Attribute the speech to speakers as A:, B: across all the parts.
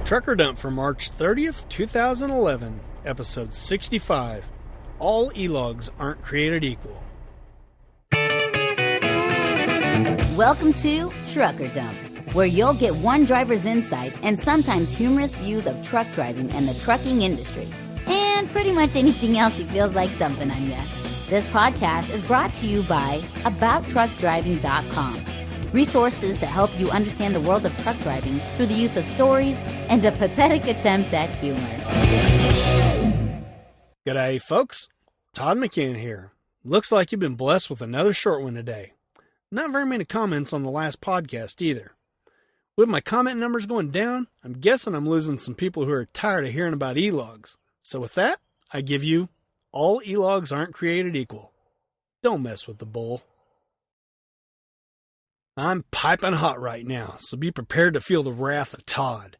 A: Trucker Dump for March 30th, 2011, Episode 65. All E-logs aren't created equal.
B: Welcome to Trucker Dump, where you'll get one driver's insights and sometimes humorous views of truck driving and the trucking industry, and pretty much anything else he feels like dumping on you. This podcast is brought to you by AboutTruckDriving.com. Resources to help you understand the world of truck driving through the use of stories and a pathetic attempt at humor.
A: G'day, folks. Todd McCann here. Looks like you've been blessed with another short one today. Not very many comments on the last podcast either. With my comment numbers going down, I'm guessing I'm losing some people who are tired of hearing about E-logs. So with that, I give you, all E-logs aren't created equal. Don't mess with the bull. I'm piping hot right now, so be prepared to feel the wrath of Todd.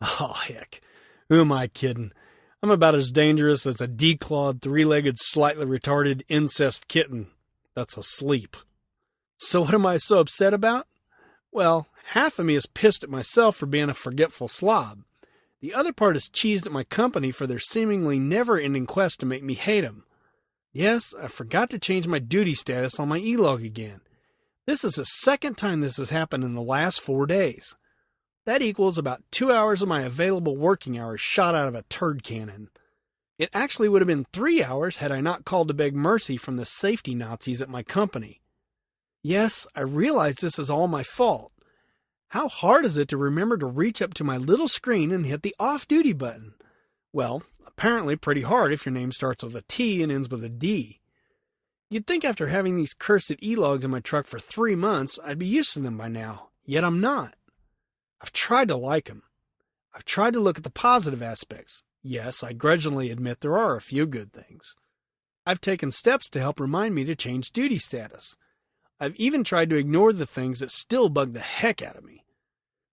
A: Oh, heck. Who am I kidding? I'm about as dangerous as a declawed, three-legged, slightly retarded incest kitten that's asleep. So what am I so upset about? Well, half of me is pissed at myself for being a forgetful slob. The other part is cheesed at my company for their seemingly never-ending quest to make me hate them. Yes, I forgot to change my duty status on my E-log again. This is the second time this has happened in the last 4 days. That equals about 2 hours of my available working hours shot out of a turd cannon. It actually would have been 3 hours had I not called to beg mercy from the safety Nazis at my company. Yes, I realize this is all my fault. How hard is it to remember to reach up to my little screen and hit the off-duty button? Well, apparently pretty hard if your name starts with a T and ends with a D. You'd think after having these cursed E-logs in my truck for 3 months, I'd be used to them by now, yet I'm not. I've tried to like them. I've tried to look at the positive aspects. Yes, I grudgingly admit there are a few good things. I've taken steps to help remind me to change duty status. I've even tried to ignore the things that still bug the heck out of me.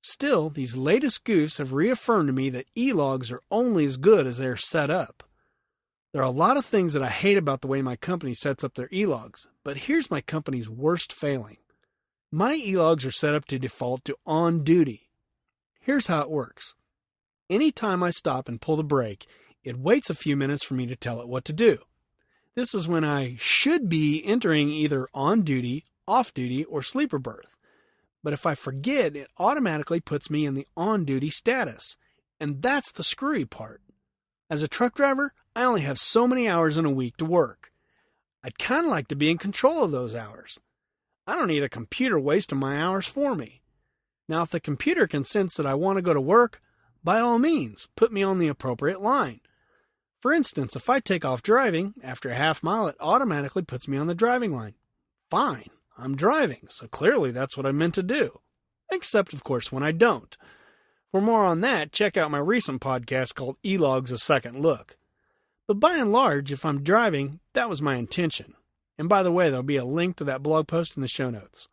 A: Still, these latest goofs have reaffirmed to me that E-logs are only as good as they're set up. There are a lot of things that I hate about the way my company sets up their E-logs, but here's my company's worst failing. My E-logs are set up to default to on duty. Here's how it works. Anytime I stop and pull the brake, it waits a few minutes for me to tell it what to do. This is when I should be entering either on duty, off duty, or sleeper berth. But if I forget, it automatically puts me in the on duty status. And that's the screwy part. As a truck driver, I only have so many hours in a week to work. I'd kind of like to be in control of those hours. I don't need a computer wasting my hours for me. Now, if the computer can sense that I want to go to work, by all means, put me on the appropriate line. For instance, if I take off driving, after a half mile, it automatically puts me on the driving line. Fine, I'm driving, so clearly that's what I meant to do. Except, of course, when I don't. For more on that, check out my recent podcast called E-logs: A Second Look. But by and large, if I'm driving, that was my intention. And by the way, there'll be a link to that blog post in the show notes.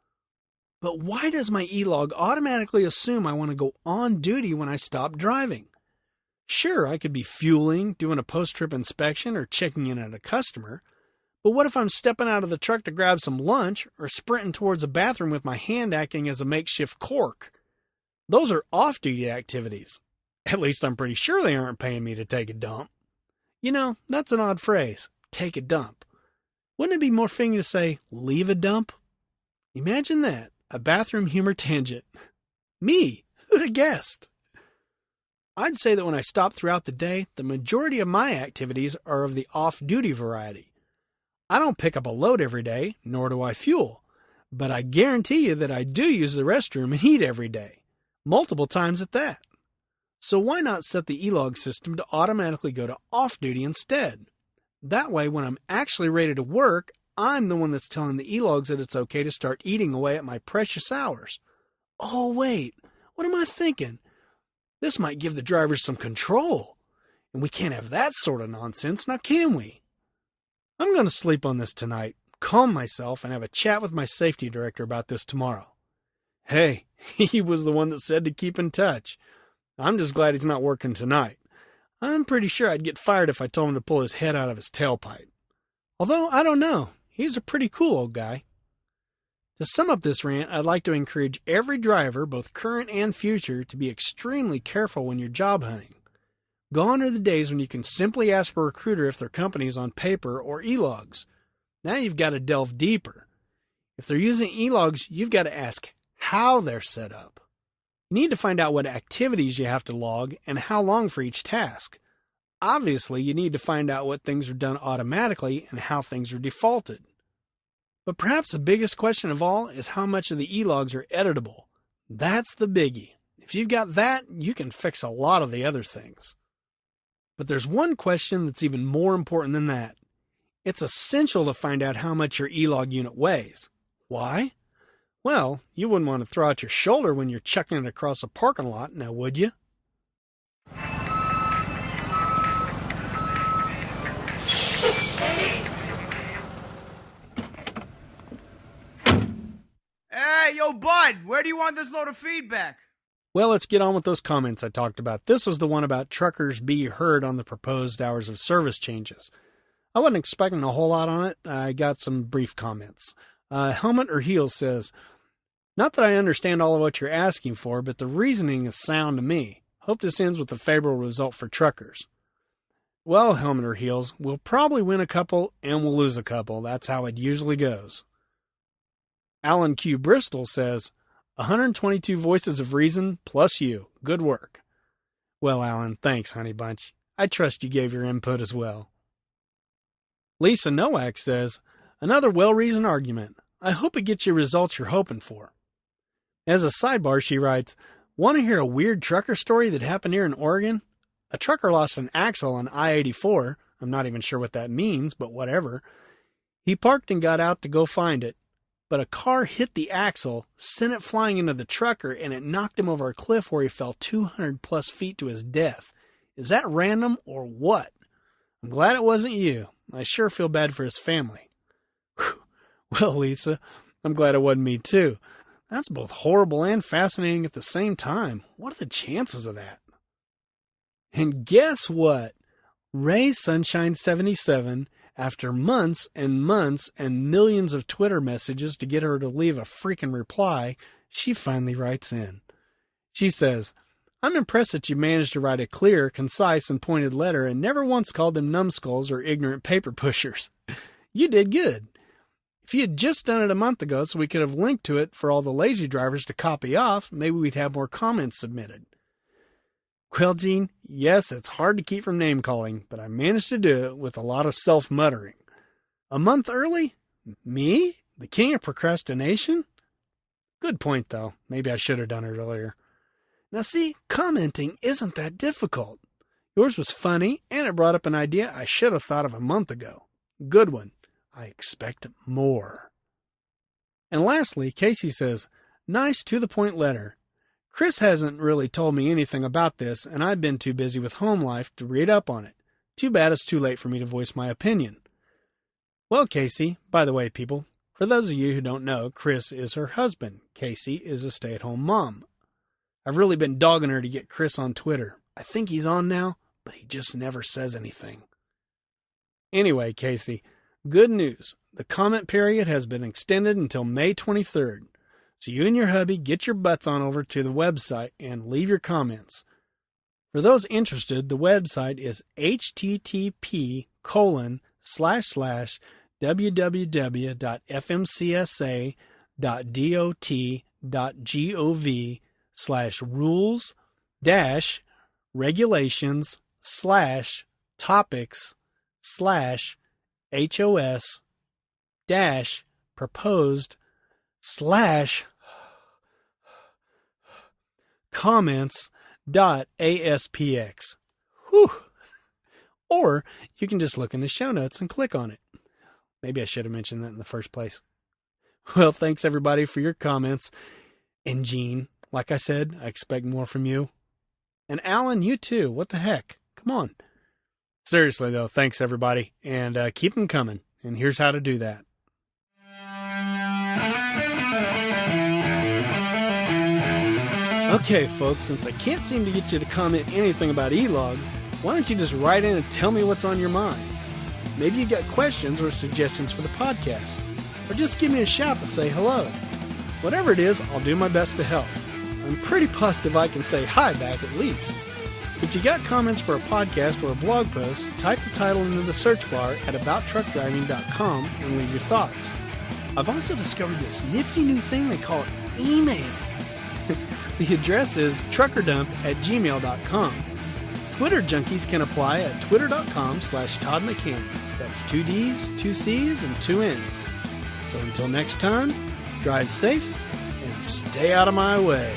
A: But why does my E-log automatically assume I want to go on duty when I stop driving? Sure, I could be fueling, doing a post-trip inspection, or checking in at a customer. But what if I'm stepping out of the truck to grab some lunch, or sprinting towards a bathroom with my hand acting as a makeshift cork? Those are off-duty activities. At least I'm pretty sure they aren't paying me to take a dump. You know, that's an odd phrase, take a dump. Wouldn't it be more fitting to say, leave a dump? Imagine that, a bathroom humor tangent. Me, who'd have guessed? I'd say that when I stop throughout the day, the majority of my activities are of the off-duty variety. I don't pick up a load every day, nor do I fuel. But I guarantee you that I do use the restroom and eat every day. Multiple times at that. So why not set the E-log system to automatically go to off-duty instead? That way, when I'm actually ready to work, I'm the one that's telling the E-logs that it's okay to start eating away at my precious hours. Oh, wait, what am I thinking? This might give the drivers some control. And we can't have that sort of nonsense, now can we? I'm going to sleep on this tonight, calm myself, and have a chat with my safety director about this tomorrow. Hey, he was the one that said to keep in touch. I'm just glad he's not working tonight. I'm pretty sure I'd get fired if I told him to pull his head out of his tailpipe. Although, I don't know. He's a pretty cool old guy. To sum up this rant, I'd like to encourage every driver, both current and future, to be extremely careful when you're job hunting. Gone are the days when you can simply ask a recruiter if their company is on paper or e-logs. Now you've got to delve deeper. If they're using e-logs, you've got to ask how they're set up. You need to find out what activities you have to log and how long for each task. Obviously, you need to find out what things are done automatically and how things are defaulted. But perhaps the biggest question of all is how much of the e-logs are editable. That's the biggie. If you've got that, you can fix a lot of the other things. But there's one question that's even more important than that. It's essential to find out how much your e-log unit weighs. Why? Well, you wouldn't want to throw out your shoulder when you're chucking it across a parking lot, now would you?
C: Hey, yo, bud, where do you want this load of feedback?
A: Well, let's get on with those comments I talked about. This was the one about truckers be heard on the proposed hours of service changes. I wasn't expecting a whole lot on it. I got some brief comments. Helmet or Heels says, not that I understand all of what you're asking for, but the reasoning is sound to me. Hope this ends with a favorable result for truckers. Well, Helmet or Heels, we'll probably win a couple and we'll lose a couple. That's how it usually goes. Alan Q. Bristol says, 122 voices of reason plus you. Good work. Well, Alan, thanks, honey bunch. I trust you gave your input as well. Lisa Nowak says, another well-reasoned argument. I hope it gets you results you're hoping for. As a sidebar, she writes, want to hear a weird trucker story that happened here in Oregon? A trucker lost an axle on I-84. I'm not even sure what that means, but whatever. He parked and got out to go find it. But a car hit the axle, sent it flying into the trucker, and it knocked him over a cliff where he fell 200 plus feet to his death. Is that random or what? I'm glad it wasn't you. I sure feel bad for his family. Whew. Well, Lisa, I'm glad it wasn't me too. That's both horrible and fascinating at the same time. What are the chances of that? And guess what? Ray Sunshine 77, after months and months and millions of Twitter messages to get her to leave a freaking reply, she finally writes in. She says, I'm impressed that you managed to write a clear, concise, and pointed letter and never once called them numbskulls or ignorant paper pushers. You did good. If you had just done it a month ago so we could have linked to it for all the lazy drivers to copy off, maybe we'd have more comments submitted. Well, Gene, yes, it's hard to keep from name-calling, but I managed to do it with a lot of self-muttering. A month early? Me? The king of procrastination? Good point, though. Maybe I should have done it earlier. Now see, commenting isn't that difficult. Yours was funny, and it brought up an idea I should have thought of a month ago. Good one. I expect more. And lastly, Casey says, nice to-the-point letter. Chris hasn't really told me anything about this, and I've been too busy with home life to read up on it. Too bad it's too late for me to voice my opinion. Well, Casey, by the way, people, for those of you who don't know, Chris is her husband. Casey is a stay-at-home mom. I've really been dogging her to get Chris on Twitter. I think he's on now, but he just never says anything. Anyway, Casey, good news. The comment period has been extended until May 23rd. So you and your hubby get your butts on over to the website and leave your comments. For those interested, the website is https://www.fmcsa.dot.gov/topics/HOS-comments.aspx. Whew. Or you can just look in the show notes and click on it. Maybe I should have mentioned that in the first place. Well, thanks everybody for your comments. And Gene, like I said, I expect more from you. And Alan, you too. What the heck? Come on. Seriously though, thanks everybody. And keep them coming. And here's how to do that. Okay, folks, since I can't seem to get you to comment anything about e-logs, why don't you just write in and tell me what's on your mind? Maybe you got questions or suggestions for the podcast. Or just give me a shout to say hello. Whatever it is, I'll do my best to help. I'm pretty positive I can say hi back at least. If you got comments for a podcast or a blog post, type the title into the search bar at abouttruckdriving.com and leave your thoughts. I've also discovered this nifty new thing they call email. The address is truckerdump@gmail.com. Twitter junkies can apply at twitter.com/Todd McCann. That's 2 D's, 2 C's, and 2 N's. So until next time, drive safe and stay out of my way.